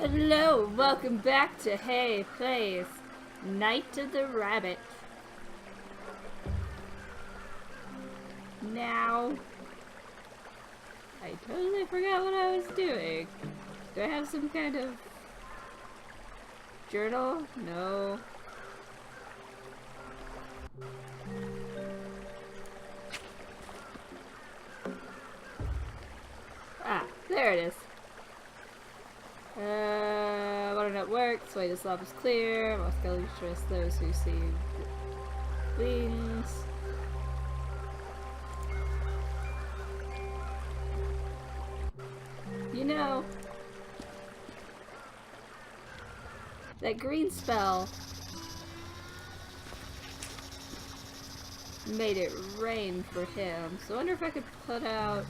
Hello, welcome back to Hey Plays Night of the Rabbit. Now, I totally forgot what I was doing. Do I have some kind of journal? No. Ah, there it is. Water not works, way to slop is clear, most skeletons trust those who see wings. You know, that green spell made it rain for him, so I wonder if I could put out...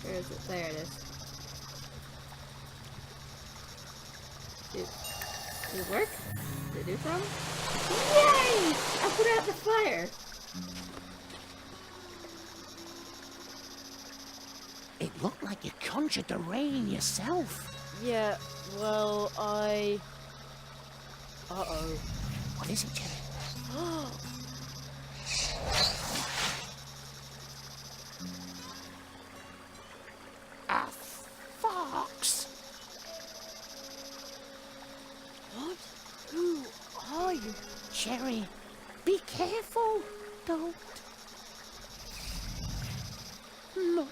Where is it? There it is. Did it work? Did it do something? Yay! I put out the fire! It looked like you conjured the rain yourself. Yeah, well, Uh-oh. What is it, Jerry? A fox! What? Who are you? Jerry, be careful. Don't move.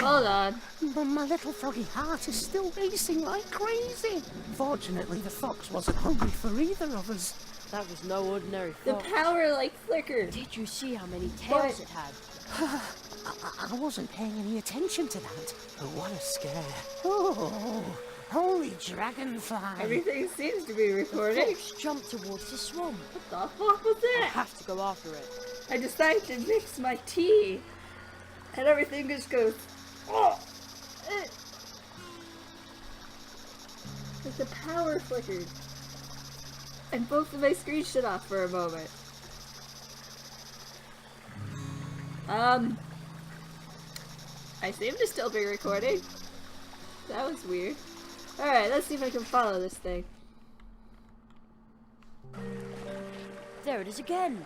Hold on. My little froggy heart is still racing like crazy. Fortunately, the fox wasn't hungry for either of us. That was no ordinary The fox. power like flickered. Did you see how many tails it had? I wasn't paying any attention to that. But what a scare. Oh, holy dragonfly. Everything seems to be recording. Fox jumped towards the swamp. What the fuck was I that? have to go after it. I decided to mix my tea, and everything just goes. Oh! The power flickered, and both of my screens shut off for a moment. I seem to still be recording. That was weird. Alright, let's see if I can follow this thing. There it is again.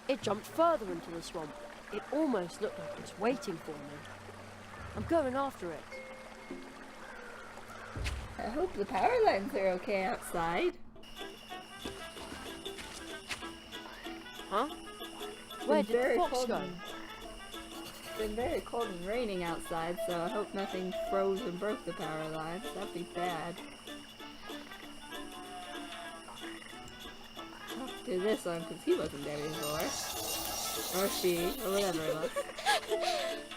It jumped further into the swamp. It almost looked like it's waiting for me. I'm going after it. I hope the power lines are okay outside. Huh? Where did the fox go? It's been very cold and raining outside, so I hope nothing froze and broke the power lines. That'd be bad. I'll do this one because he wasn't there before. Or she, or whatever it was.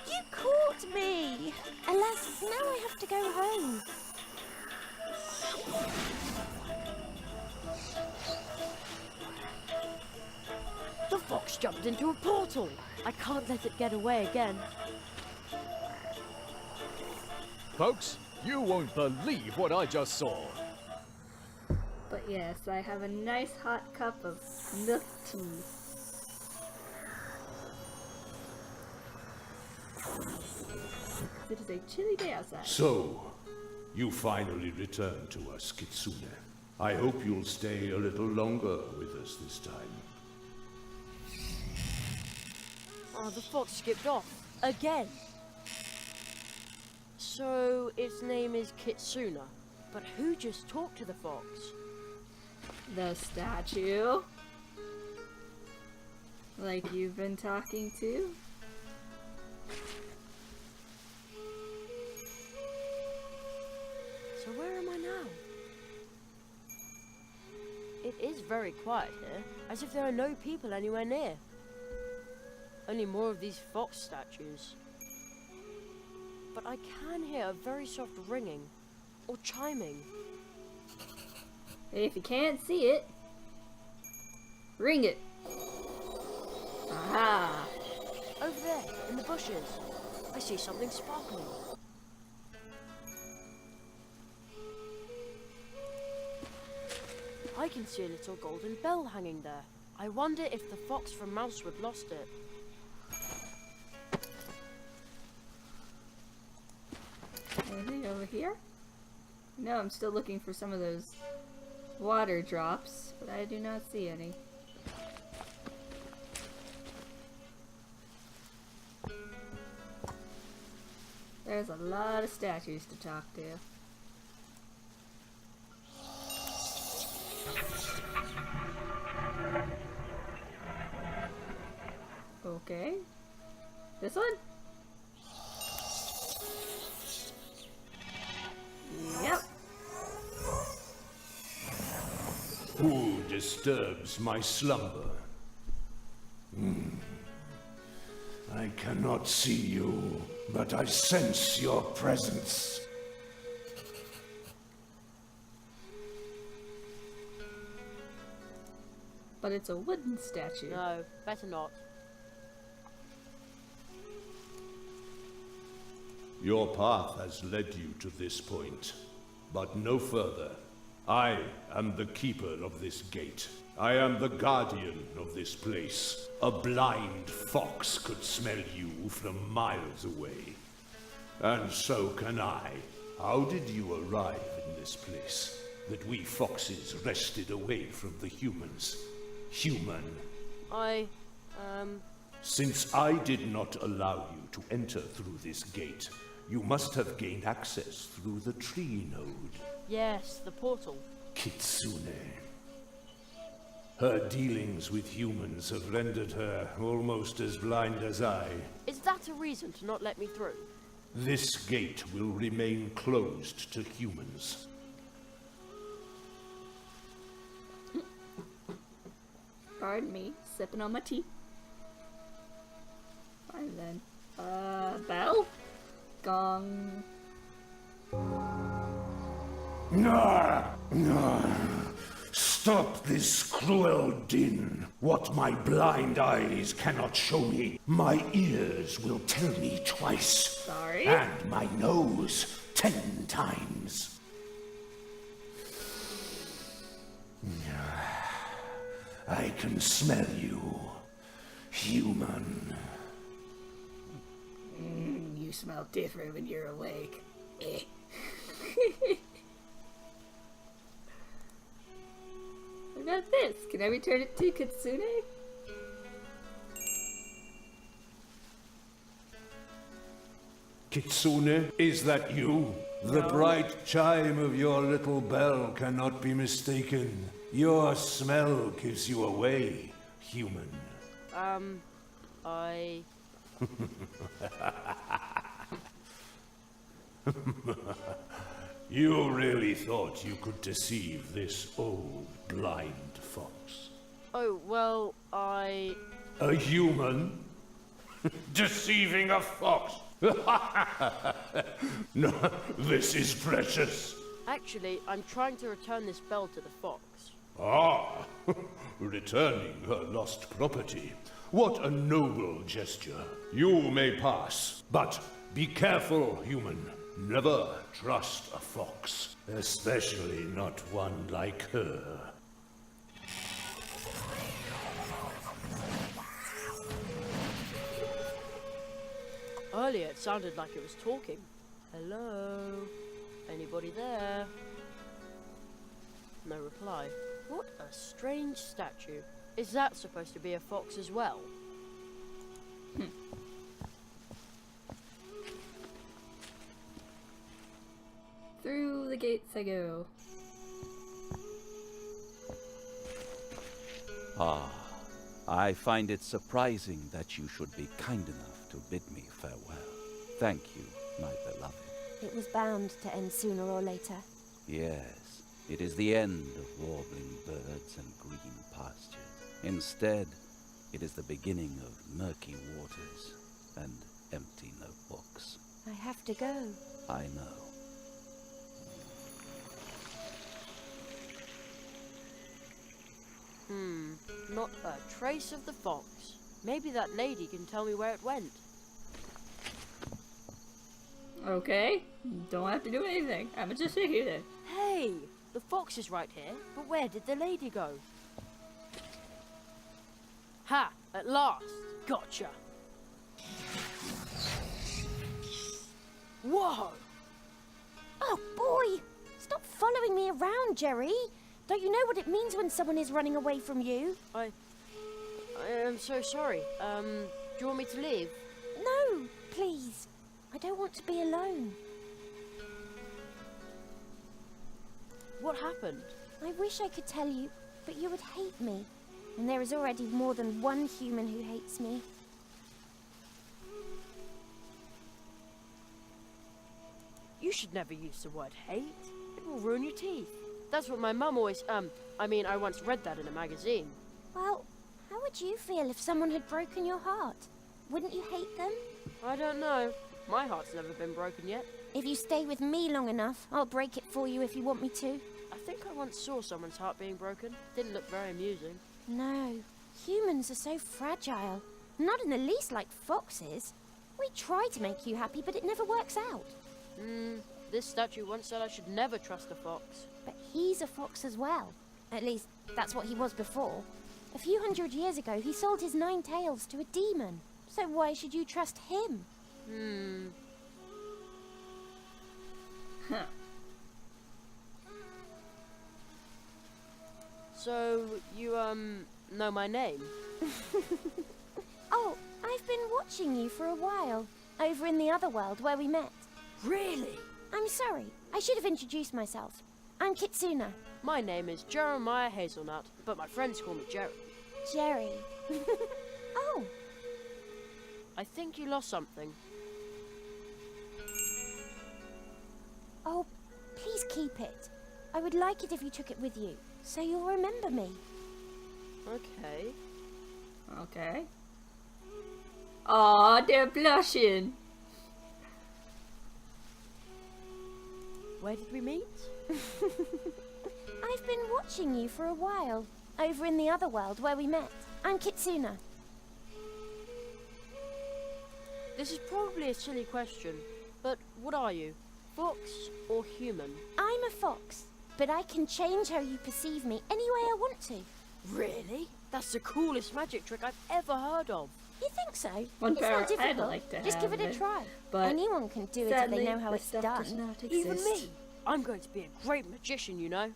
You caught me! Alas, now I have to go home. The fox jumped into a portal. I can't let it get away again. Folks, you won't believe what I just saw. But yes, I have a nice hot cup of milk tea. It is a chilly day outside. So, you finally returned to us, Kitsune. I hope you'll stay a little longer with us this time. Oh, the fox skipped off. Again. So, its name is Kitsune. But who just talked to the fox? The statue. Like you've been talking to. So where am I now? It is very quiet here, as if there are no people anywhere near. Only more of these fox statues. But I can hear a very soft ringing, or chiming. If you can't see it, ring it. Aha! Over there, in the bushes, I see something sparkling. can see a little golden bell hanging there. I wonder if the fox from Mousewood lost it. Anything over here? No, I'm still looking for some of those water drops, but I do not see any. There's a lot of statues to talk to. Okay. This one? Yep. Who disturbs my slumber? I cannot see you, but I sense your presence. But it's a wooden statue. No, better not. Your path has led you to this point, but no further. I am the keeper of this gate. I am the guardian of this place. A blind fox could smell you from miles away. And so can I. How did you arrive in this place? That we foxes wrested away from the humans. Human. Since I did not allow you to enter through this gate, you must have gained access through the tree node. Yes, the portal. Kitsune. Her dealings with humans have rendered her almost as blind as I. Is that a reason to not let me through? This gate will remain closed to humans. Pardon me, sipping on my tea. Fine then. Bell? Gong. Stop this cruel din. What my blind eyes cannot show me, my ears will tell me twice. Sorry? And my nose 10 times. I can smell you, human. You smell different when you're awake. Eh. What about this? Can I return it to Kitsune? Kitsune, is that you? The bright chime of your little bell cannot be mistaken. Your smell gives you away, human. You really thought you could deceive this old blind fox? Oh, well, I... A human? Deceiving a fox? No, this is precious. Actually, I'm trying to return this bell to the fox. Ah, returning her lost property. What a noble gesture. You may pass, but be careful, human. Never trust a fox, especially not one like her. Earlier, it sounded like it was talking. Hello? Anybody there? No reply. What a strange statue. Is that supposed to be a fox as well? Through the gates I go. Ah, I find it surprising that you should be kind enough to bid me farewell. Thank you, my beloved. It was bound to end sooner or later. Yes, it is the end of warbling birds and green pastures. Instead, it is the beginning of murky waters and empty notebooks. I have to go. I know. Not a trace of the fox. Maybe that lady can tell me where it went. Okay. Don't have to do anything. I'm just sit here then. Hey! The fox is right here, but where did the lady go? Ha! At last! Gotcha! Whoa! Oh boy! Stop following me around, Jerry. Don't you know what it means when someone is running away from you? I am so sorry. Do you want me to leave? No, please. I don't want to be alone. What happened? I wish I could tell you, but you would hate me. And there is already more than one human who hates me. You should never use the word hate. It will ruin your teeth. That's what my mum always, I once read that in a magazine. Well, how would you feel if someone had broken your heart? Wouldn't you hate them? I don't know. My heart's never been broken yet. If you stay with me long enough, I'll break it for you if you want me to. I think I once saw someone's heart being broken. Didn't look very amusing. No, humans are so fragile. Not in the least like foxes. We try to make you happy, but it never works out. This statue once said I should never trust a fox. But he's a fox as well. At least, that's what he was before. A few hundred years ago, he sold his 9 tails to a demon. So why should you trust him? Huh. So, you, know my name? Oh, I've been watching you for a while. Over in the other world where we met. Really? I'm sorry. I should have introduced myself. I'm Kitsuna. My name is Jeremiah Hazelnut, but my friends call me Jerry. Jerry. Oh, I think you lost something. oh, please keep it. I would like it if you took it with you, so you'll remember me. Okay. Okay. Aw, they're blushing. Where did we meet? I've been watching you for a while. Over in the other world where we met. I'm Kitsuna. This is probably a silly question, but what are you? Fox or human? I'm a fox, but I can change how you perceive me any way I want to. Really? That's the coolest magic trick I've ever heard of. You think so? One It's power not difficult. I'd like to Just give have it a it, try. but Anyone can do it if sadly, they know how this it's stuff done. does not exist. Even me. I'm going to be a great magician, you know.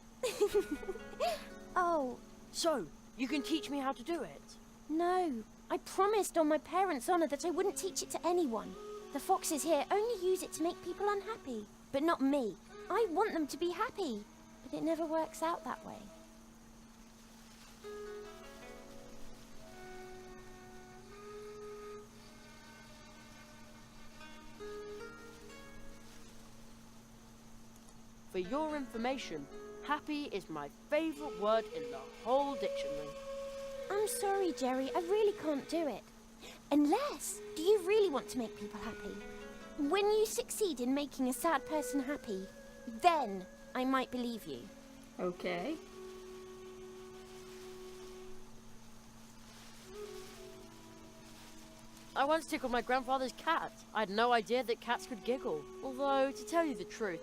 Oh, So, you can teach me how to do it? no. I promised on my parents' honor that I wouldn't teach it to anyone. The foxes here only use it to make people unhappy. But not me. I want them to be happy. But it never works out that way. For your information, happy is my favorite word in the whole dictionary. I'm sorry, Jerry. I really can't do it. Unless, do you really want to make people happy? When you succeed in making a sad person happy, then I might believe you. Okay. I once tickled my grandfather's cat. I had no idea that cats could giggle. Although, to tell you the truth,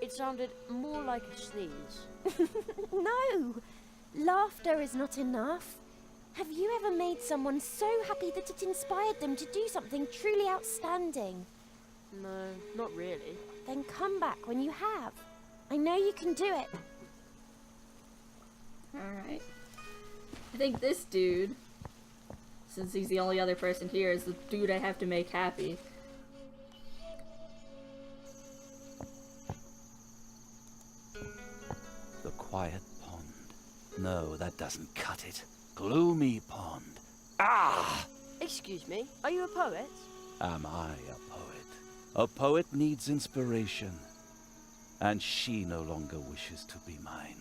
it sounded more like a sneeze. No! Laughter is not enough. Have you ever made someone so happy that it inspired them to do something truly outstanding? No, not really. Then come back when you have. I know you can do it. Alright. I think this dude, since he's the only other person here, is the dude I have to make happy. The quiet pond. No, that doesn't cut it. Gloomy pond. Ah! Excuse me, are you a poet? Am I a poet? A poet needs inspiration. And she no longer wishes to be mine.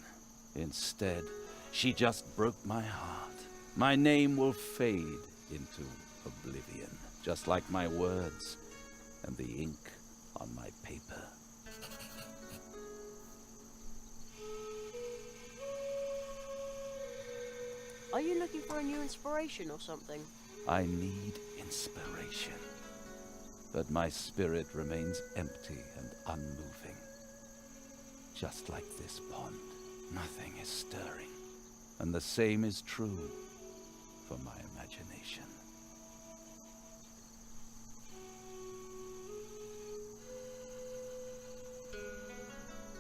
Instead, she just broke my heart. My name will fade into oblivion, just like my words and the ink on my paper. Are you looking for a new inspiration or something? I need inspiration. But my spirit remains empty and unmoving. Just like this pond, nothing is stirring. And the same is true for my imagination.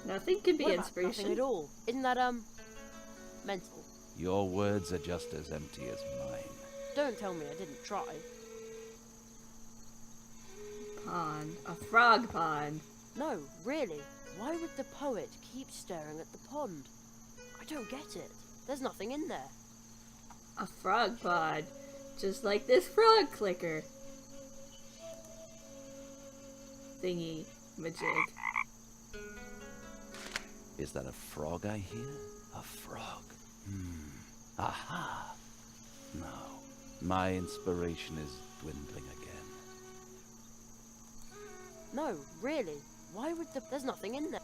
Nothing could be What about inspiration. nothing at all? Isn't that, mental? Your words are just as empty as mine. Don't tell me I didn't try. Pond. A frog pond. No, really. Why would the poet keep staring at the pond? I don't get it. There's nothing in there. A frog pond. Just like this frog clicker. Thingy. Majig. Is that a frog I hear? A frog. Aha! No. My inspiration is dwindling again. No, really. Why would the... There's nothing in there.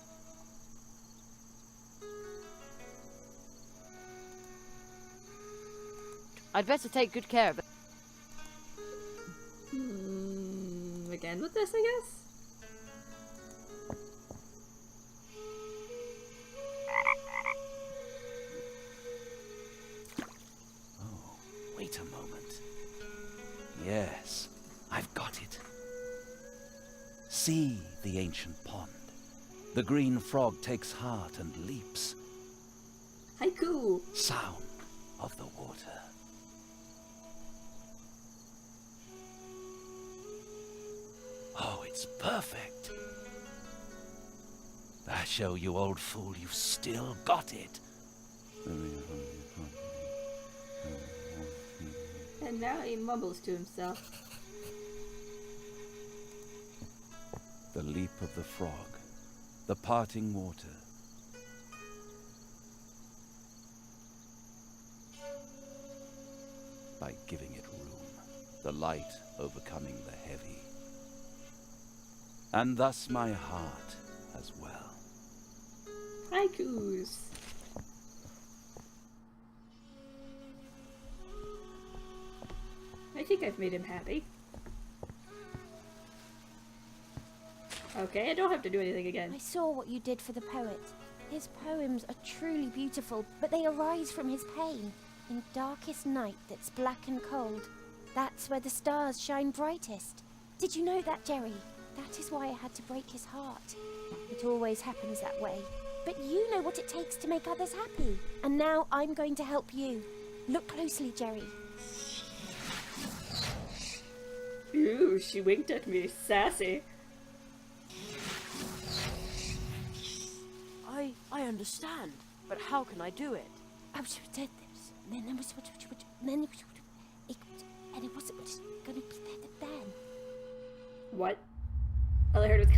I'd better take good care of it. Again with this, I guess? Oh, wait a moment. Yes, I've got it. See the ancient pond. The green frog takes heart and leaps. Haiku! Sound of the water. Oh, it's perfect. I show you, old fool, you've still got it. And now he mumbles to himself. The leap of the frog, the parting water. By giving it room, the light overcoming the heavy. And thus my heart as well. Haikus! I think I've made him happy. Okay, I don't have to do anything again. I saw what you did for the poet. His poems are truly beautiful, but they arise from his pain. In darkest night that's black and cold, that's where the stars shine brightest. Did you know that, Jerry? That is why I had to break his heart. It always happens that way. But you know what it takes to make others happy. And now I'm going to help you. Look closely, Jerry. Ooh, she winked at me. Sassy. I understand, but how can I do it? And it wasn't going to be there then. What? All I heard was...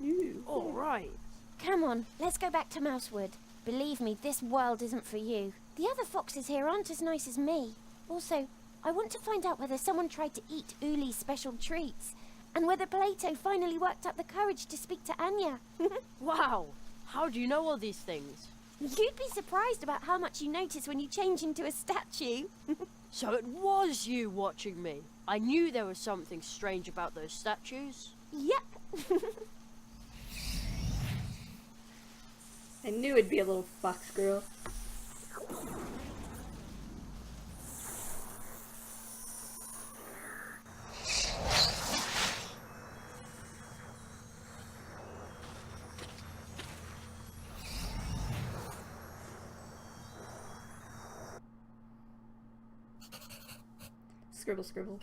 Ooh. All right. Come on, let's go back to Mousewood. Believe me, this world isn't for you. The other foxes here aren't as nice as me. Also, I want to find out whether someone tried to eat Uli's special treats, and whether Plato finally worked up the courage to speak to Anya. Wow. How do you know all these things? You'd be surprised about how much you notice when you change into a statue. So it was you watching me. I knew there was something strange about those statues. Yep. I knew it'd be a little fox girl. Scribble, scribble.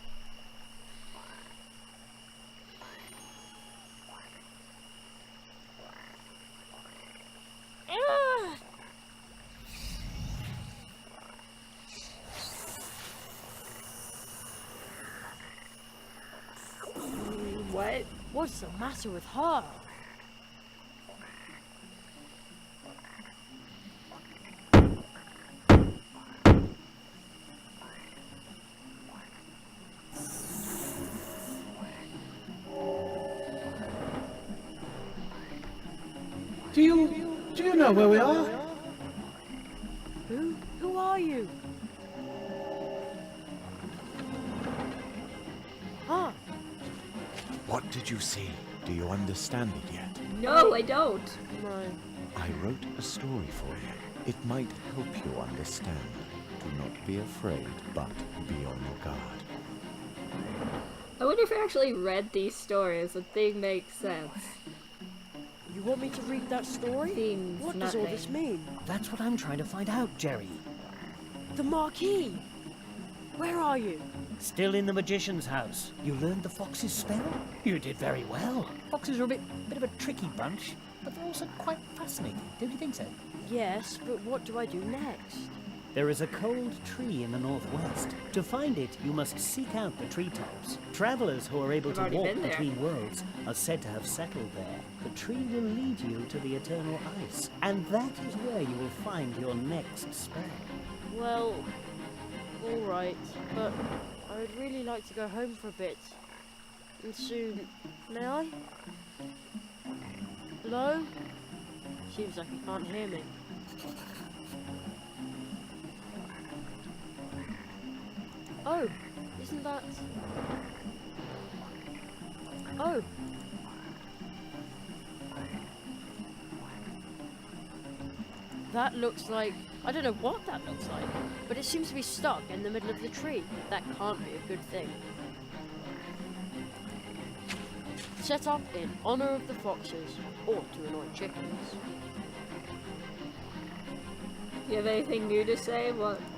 What? What's the matter with her? Do you know where we are? Who are you? Did you see? Do you understand it yet? No, I don't. No. I wrote a story for you. It might help you understand. Do not be afraid, but be on your guard. I wonder if I actually read these stories. Would they make sense? You want me to read that story? Seems What does all this nothing. mean? That's what I'm trying to find out, Jerry. The Marquis! Where are you? Still in the magician's house. You learned the fox's spell? You did very well. Foxes are a bit of a tricky bunch, but they're also quite fascinating. Don't you think so? Yes, but what do I do next? There is a cold tree in the northwest. To find it, you must seek out the treetops. Travelers who are able I've to already walk been there. between worlds are said to have settled there. The tree will lead you to the eternal ice, and that is where you will find your next spell. Well, alright, but I would really like to go home for a bit. And soon. May I? Hello? Seems like he can't hear me. Oh, isn't that... Oh. That looks like... I don't know what that looks like, but it seems to be stuck in the middle of the tree. That can't be a good thing. Set up in honor of the foxes, or to annoy chickens. Do you have anything new to say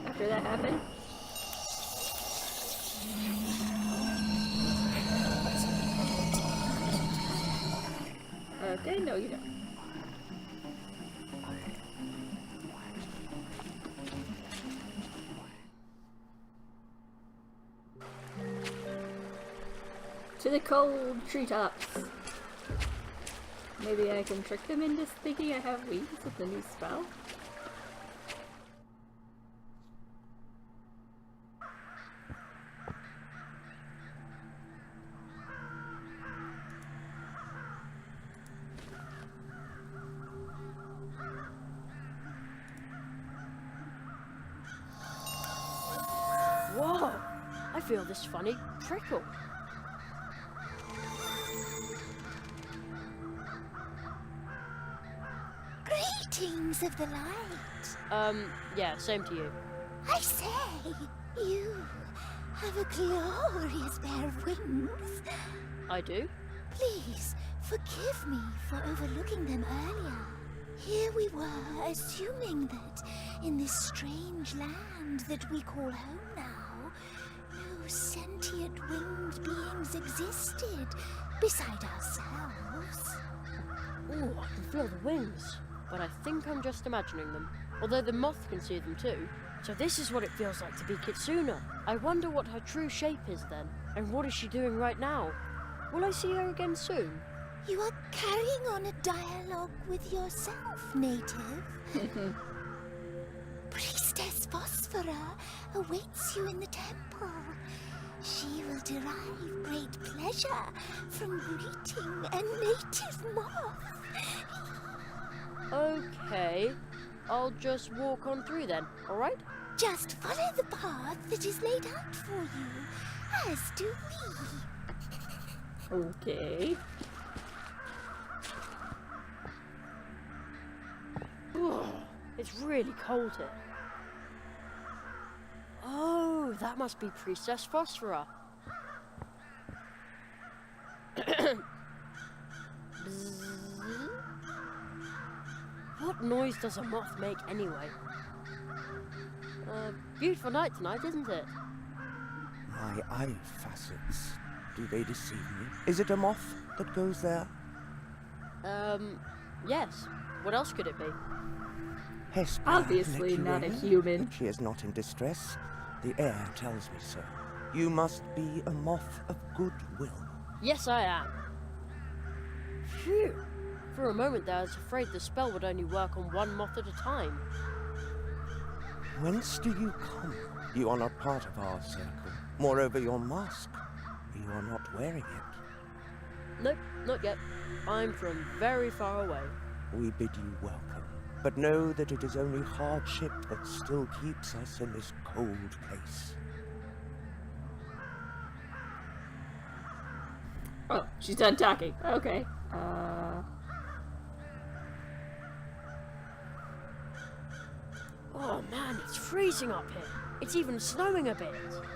after that happened? Okay, no you don't. To the cold treetops. Maybe I can trick them into thinking I have wings with the new spell? Whoa! I feel this funny prickle. Greetings of the light. Yeah, same to you. I say, you have a glorious pair of wings. I do? Please, forgive me for overlooking them earlier. Here we were, assuming that in this strange land that we call home now, no sentient winged beings existed beside ourselves. Ooh, I can feel the wings. But I think I'm just imagining them. Although the moth can see them too. So this is what it feels like to be Kitsuna. I wonder what her true shape is then. And what is she doing right now? Will I see her again soon? You are carrying on a dialogue with yourself, native. Priestess Phosphora awaits you in the temple. She will derive great pleasure from greeting a native moth. Okay, I'll just walk on through then, alright? Just follow the path that is laid out for you, as do we. Okay. It's really cold here. Oh, that must be Priestess Phosphora. What noise does a moth make anyway? Beautiful night tonight, isn't it? My eye facets, do they deceive me? Is it a moth that goes there? Yes. What else could it be? Hesper Obviously let you not a in, human. but she is not in distress. The air tells me so. You must be a moth of goodwill. Yes, I am. Phew. For a moment there, I was afraid the spell would only work on one moth at a time. Whence do you come? You are not part of our circle. Moreover, your mask. You are not wearing it. Nope, not yet. I'm from very far away. We bid you welcome. But know that it is only hardship that still keeps us in this cold place. Oh, she's done talking. Okay. Oh man, it's freezing up here. It's even snowing a bit.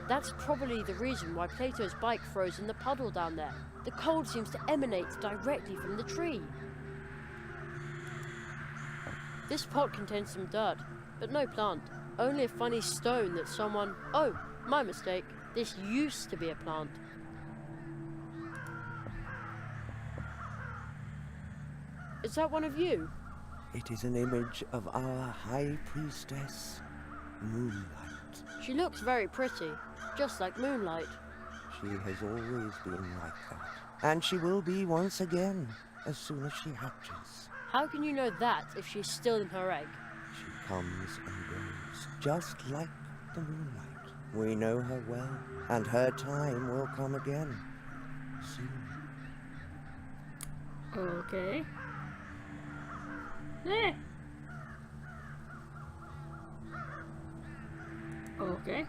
That's probably the reason why Plato's bike froze in the puddle down there. The cold seems to emanate directly from the tree. This pot contains some dirt, but no plant. Only a funny stone that someone... Oh, my mistake. This used to be a plant. Is that one of you? It is an image of our High Priestess, Moonlight. She looks very pretty, just like Moonlight. She has always been like that. And she will be once again, as soon as she hatches. How can you know that if she's still in her egg? She comes and goes, just like the moonlight. We know her well, and her time will come again, soon. Okay. Eh. Okay.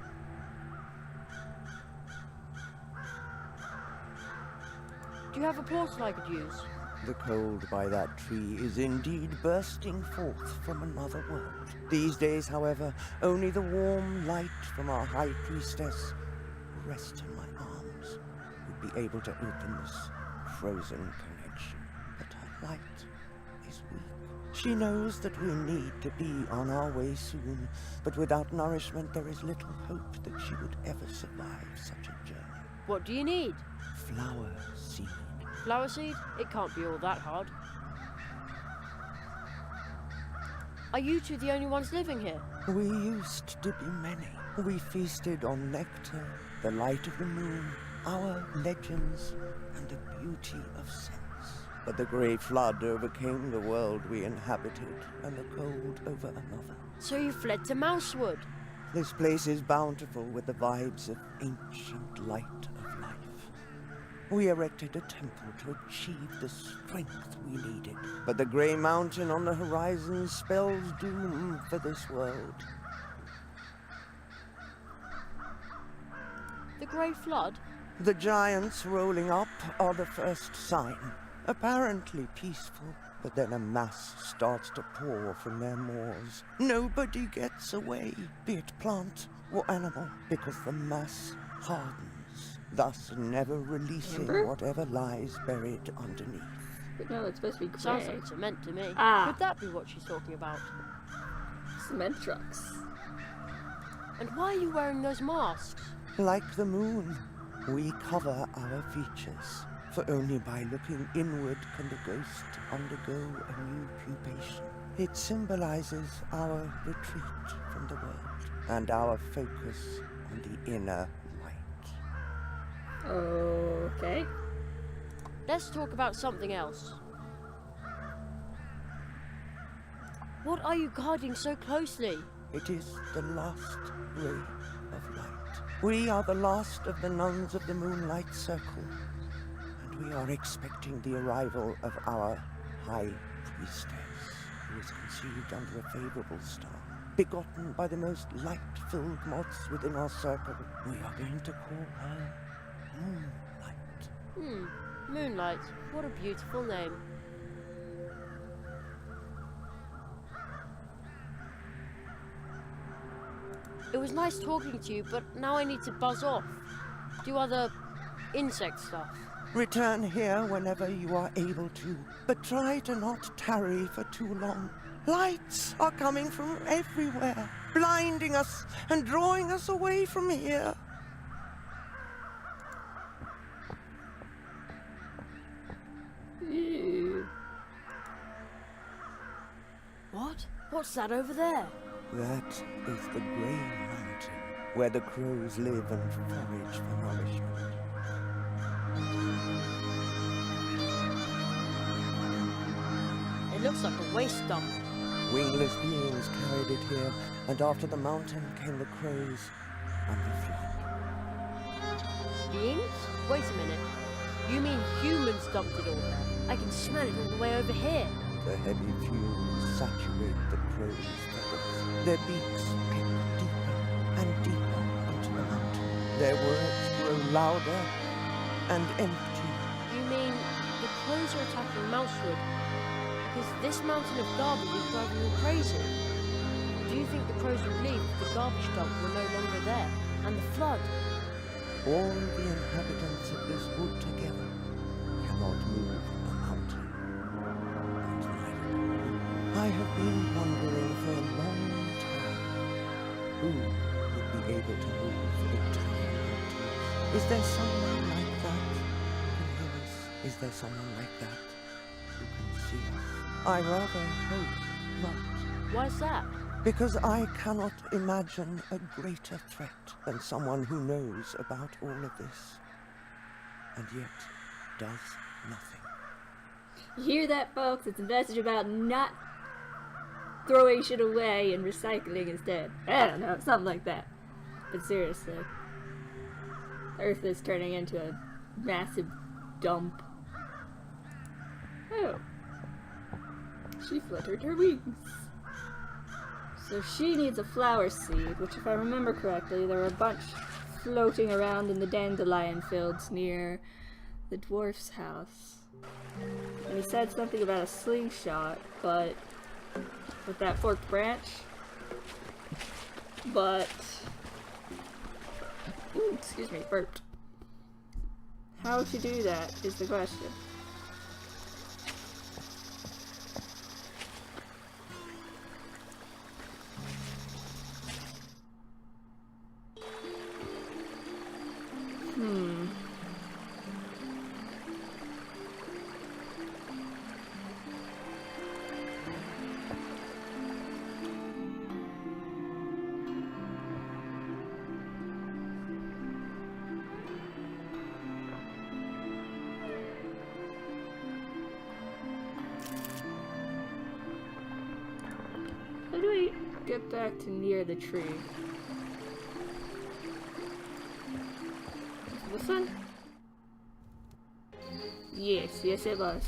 Do you have a portal I could use? The cold by that tree is indeed bursting forth from another world. These days, however, only the warm light from our High Priestess, who rests in my arms, would be able to open this frozen connection. But her light is weak. She knows that we need to be on our way soon, but without nourishment there is little hope that she would ever survive such a journey. What do you need? Flower seed. Flower seed? It can't be all that hard. Are you two the only ones living here? We used to be many. We feasted on nectar, the light of the moon, our legends, and the beauty of sense. But the grey flood overcame the world we inhabited, and the cold over another. So you fled to Mousewood? This place is bountiful with the vibes of ancient light of life. We erected a temple to achieve the strength we needed. But the grey mountain on the horizon spells doom for this world. The grey flood? The giants rolling up are the first sign. Apparently peaceful, but then a mass starts to pour from their maws. Nobody gets away, be it plant or animal, because the mass hardens, thus never releasing Amber? whatever lies buried underneath. But no, it's supposed to be gray. Sounds like cement to me. Ah. Could that be what she's talking about? Cement trucks. And why are you wearing those masks? Like the moon, we cover our features. For only by looking inward can the ghost undergo a new pupation. It symbolizes our retreat from the world and our focus on the inner light. Okay. Let's talk about something else. What are you guarding so closely? It is the last ray of light. We are the last of the nuns of the Moonlight Circle. We are expecting the arrival of our High Priestess, who is conceived under a favorable star. Begotten by the most light-filled moths within our circle, we are going to call her Moonlight. Moonlight. What a beautiful name. It was nice talking to you, but now I need to buzz off. Do other insect stuff. Return here whenever you are able to, but try to not tarry for too long. Lights are coming from everywhere, blinding us and drawing us away from here. Ew. What? What's that over there? That is the Grey Mountain, where the crows live and forage for nourishment. It looks like a waste dump. Wingless beings carried it here, and after the mountain came the crows and the flood. Beings? Wait a minute. You mean humans dumped it all there? I can smell it all the way over here. The heavy fumes saturate the crows' feathers. Their beaks peck deeper and deeper into the mountain. Their words grow louder and empty. You mean, the crows are attacking Mousewood because this mountain of garbage is driving them crazy. Do you think the crows would leave if the garbage dump were no longer there? And the flood? All the inhabitants of this wood together cannot move a mountain. And neither I have been wondering for a long time who would be able to move a tiny mountain. Is there someone like that who can hear us? Is there someone like that who can see us? I rather hope not. Why's that? Because I cannot imagine a greater threat than someone who knows about all of this, and yet does nothing. You hear that, folks? It's a message about not throwing shit away and recycling instead. I don't know, something like that. But seriously, Earth is turning into a massive dump. Oh. She fluttered her wings. So she needs a flower seed, which if I remember correctly, there were a bunch floating around in the dandelion fields near the dwarf's house. And he said something about a slingshot, but with that forked branch. But, ooh, excuse me, burped. How to do that is the question. How do I get back to near the tree? This one? Yes, yes it was.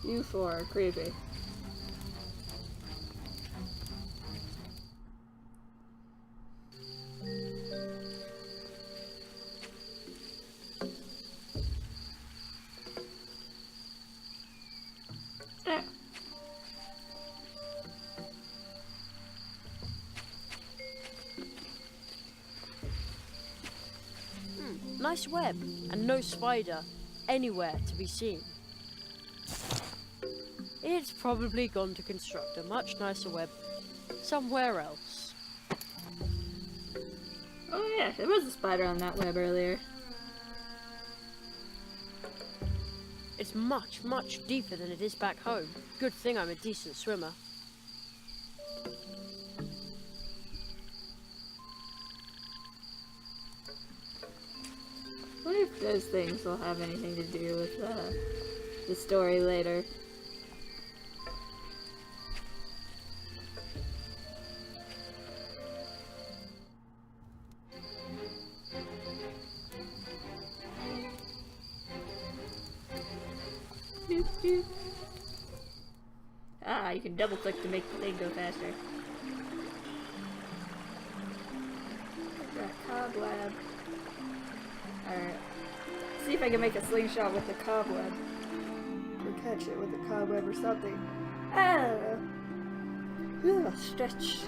You four are creepy. Nice web, and no spider anywhere to be seen. It's probably gone to construct a much nicer web somewhere else. Oh yeah, there was a spider on that web earlier. It's much, much deeper than it is back home. Good thing I'm a decent swimmer. I wonder if those things will have anything to do with the story later. Doop, doop. Ah, you can double click to make the thing go faster. Got cobweb. Alright. See if I can make a slingshot with the cobweb. Or catch it with a cobweb or something. I don't know. Ooh, stretch.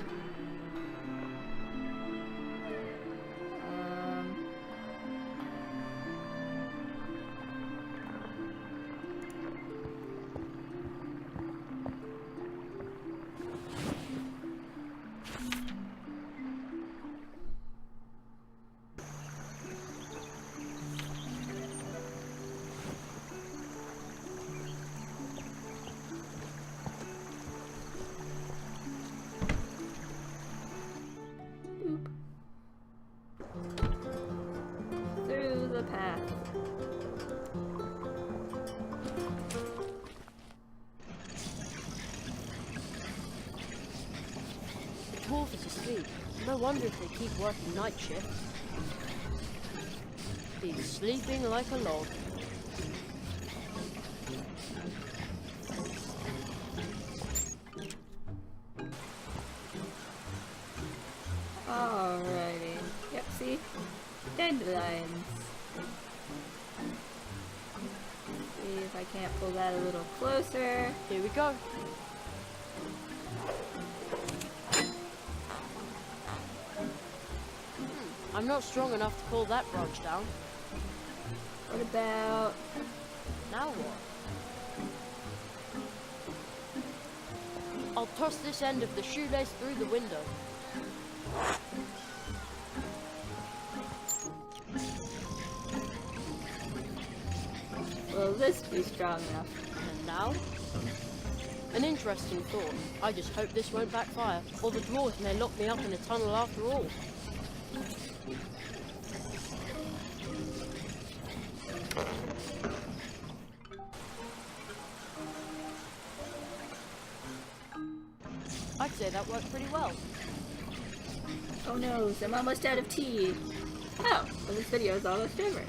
Through the path. The dwarf is asleep. No wonder if they keep working night shifts. He's sleeping like a log. dandelions. See if I can't pull that a little closer. Here we go. I'm not strong enough to pull that branch down. What about... Now what? I'll toss this end of the shoelace through the window. Will this be strong enough? And now? An interesting thought. I just hope this won't backfire, or the dwarves may lock me up in a tunnel after all. I'd say that worked pretty well. Oh no, I'm almost out of tea. Oh, well this video is almost over.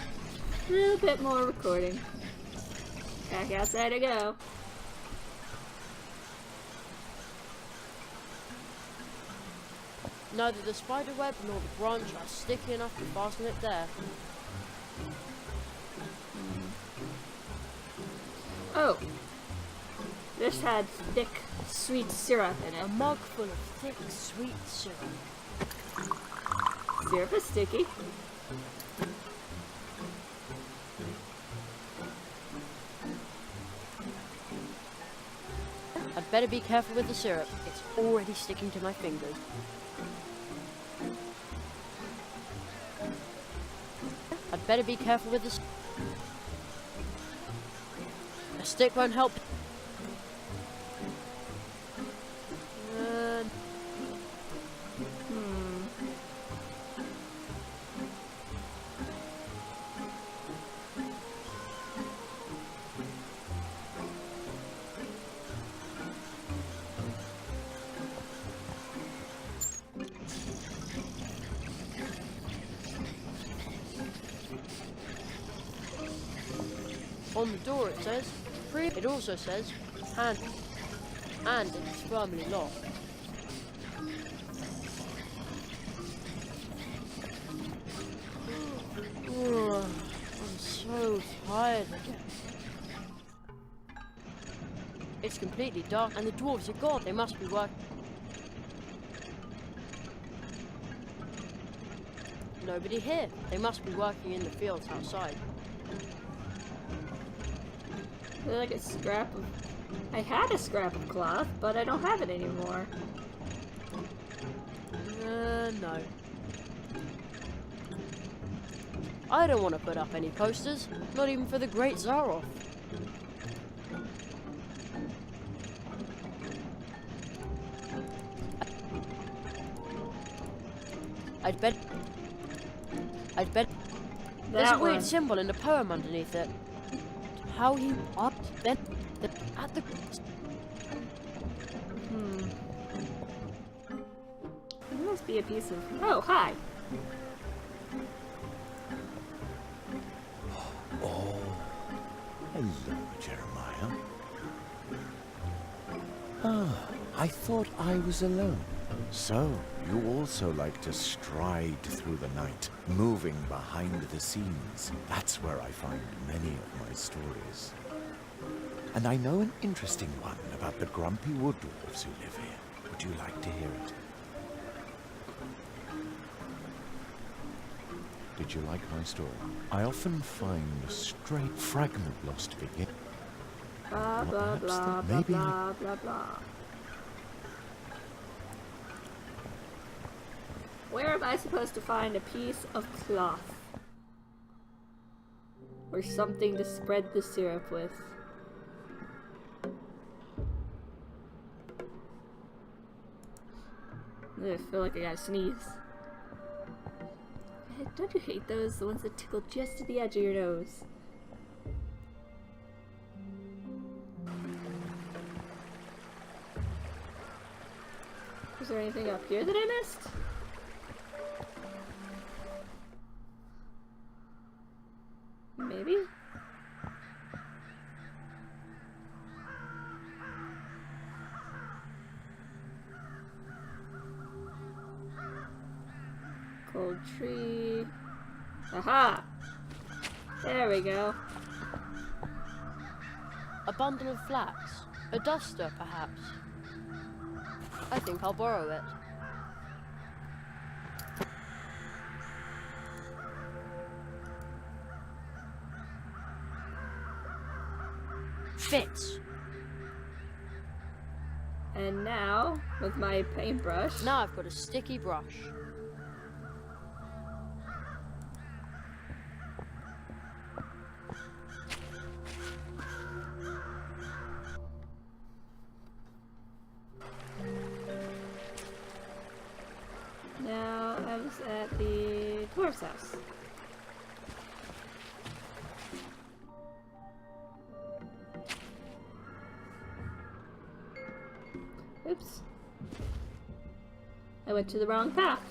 A little bit more recording. Back outside I go. Neither the spider web nor the branch are sticky enough to fasten it there. Oh, this had thick, sweet syrup in A it. mug full of thick, sweet syrup. Syrup is sticky. I'd better be careful with the syrup. It's already sticking to my fingers. I'd better be careful with the A stick won't help. On the door it says, free. It also says, hand. And it's firmly locked. I'm so tired again. It's completely dark and the dwarves are gone. They must be working. Nobody here. They must be working in the fields outside. Like a scrap of... I had a scrap of cloth, but I don't have it anymore. No. I don't want to put up any posters, not even for the Great Zaroff. I'd bet there's a weird symbol in the poem underneath it. How he upped then at the There must be a piece of... Oh, hi! Oh, hello, Jeremiah. Ah, I thought I was alone. So, you also like to stride through the night, moving behind the scenes. That's where I find many of my stories. And I know an interesting one about the grumpy wood dwarves who live here. Would you like to hear it? Did you like my story? I often find a stray fragment lost begin. Blah, blah, Perhaps blah, that blah, maybe blah, blah, blah. Where am I supposed to find a piece of cloth? Or something to spread the syrup with? Ugh, I feel like I gotta sneeze. Don't you hate those? The ones that tickle just at the edge of your nose. Is there anything up here that I missed? Maybe? Gold tree. Aha! There we go. A bundle of flax. A duster, perhaps. I think I'll borrow it. Fits. And now, with my paintbrush... Now I've got a sticky brush. Now I was at the dwarf's house. Oops. I went to the wrong path.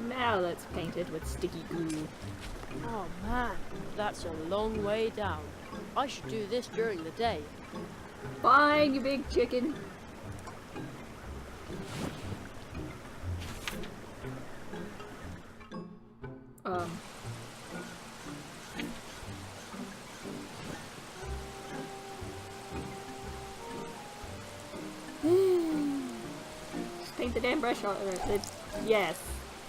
Now let's paint it with sticky glue. Oh man, that's a long way down. I should do this during the day. Fine, you big chicken. Just paint the damn brush on it. Yes.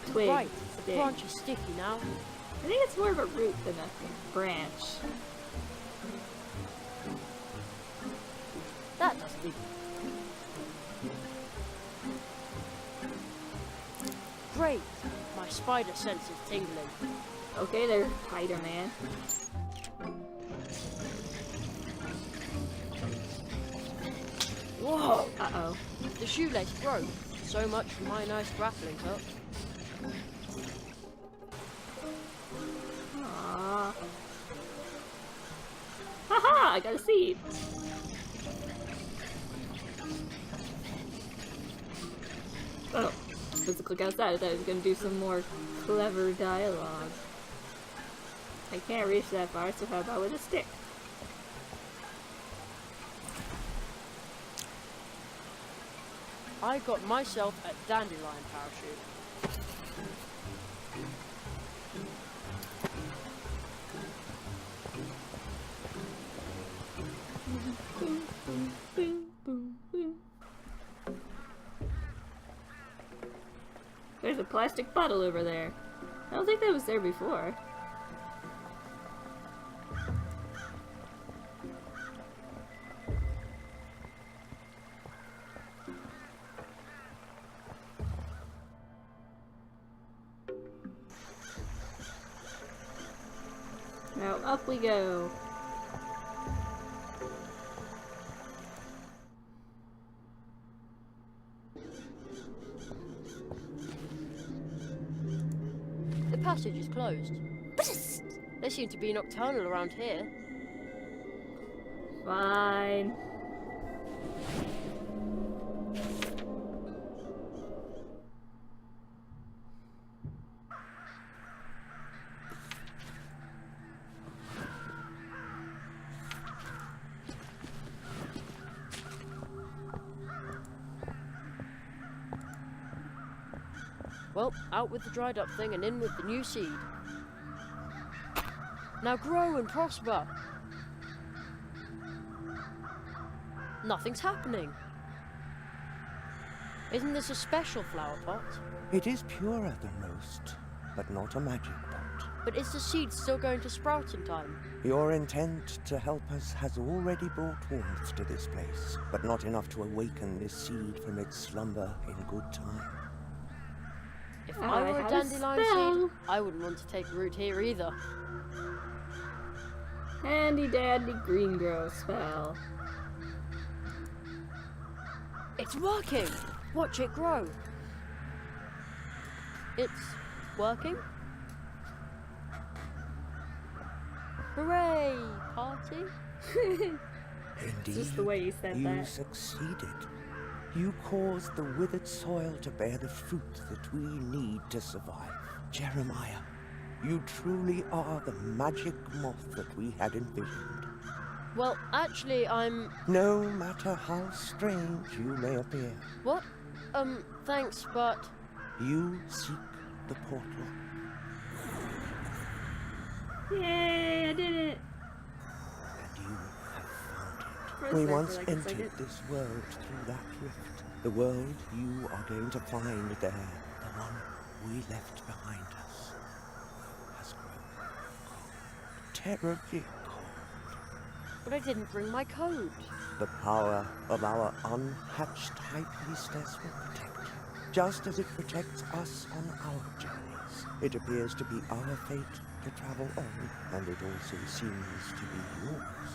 Twig. Right, the stick. branch is sticky now. I think it's more of a root than a branch. That doesn't even... Great! My spider sense is tingling. Okay there, Spider-Man. Whoa! Uh-oh. The shoelace broke. So much for my nice grappling hook. Aww. Haha! I got a seed! Oh. Let's click outside. I thought I was gonna do some more clever dialogue. I can't reach that far, so how about with a stick? I got myself a dandelion parachute. Boom, boom, boom, boom, boom. There's a plastic bottle over there. I don't think that was there before. Now up we go. The passage is closed. They seem to be nocturnal around here. Fine. Well, out with the dried up thing and in with the new seed. Now grow and prosper. Nothing's happening. Isn't this a special flower pot? It is pure at the most, but not a magic pot. But is the seed still going to sprout in time? Your intent to help us has already brought warmth to this place, but not enough to awaken this seed from its slumber in good time. If I were a have dandelion spell. seed, I wouldn't want to take root here either. Handy dandy green grow spell. It's working! Watch it grow. It's working? Hooray! Party? Indeed, just the way you said you that. succeeded. You caused the withered soil to bear the fruit that we need to survive. Jeremiah, you truly are the magic moth that we had envisioned. Well, actually, I'm... No matter how strange you may appear, What? Thanks, but... you seek the portal. Yay, I did it! And you have found it. For a We sec, once for like a entered second. this world through that rift. The world you are going to find there, the one we left behind us, has grown cold. Terribly cold. But I didn't bring my coat. The power of our unhatched high priestess will protect you, just as it protects us on our journeys. It appears to be our fate to travel on, and it also seems to be yours.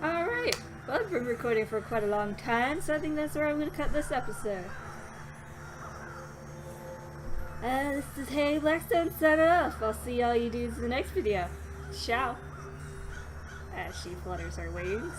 Alright, well, I've been recording for quite a long time, so I think that's where I'm going to cut this episode. This is Hey Blackstone signing off. I'll see all you dudes in the next video. Ciao. As she flutters her wings.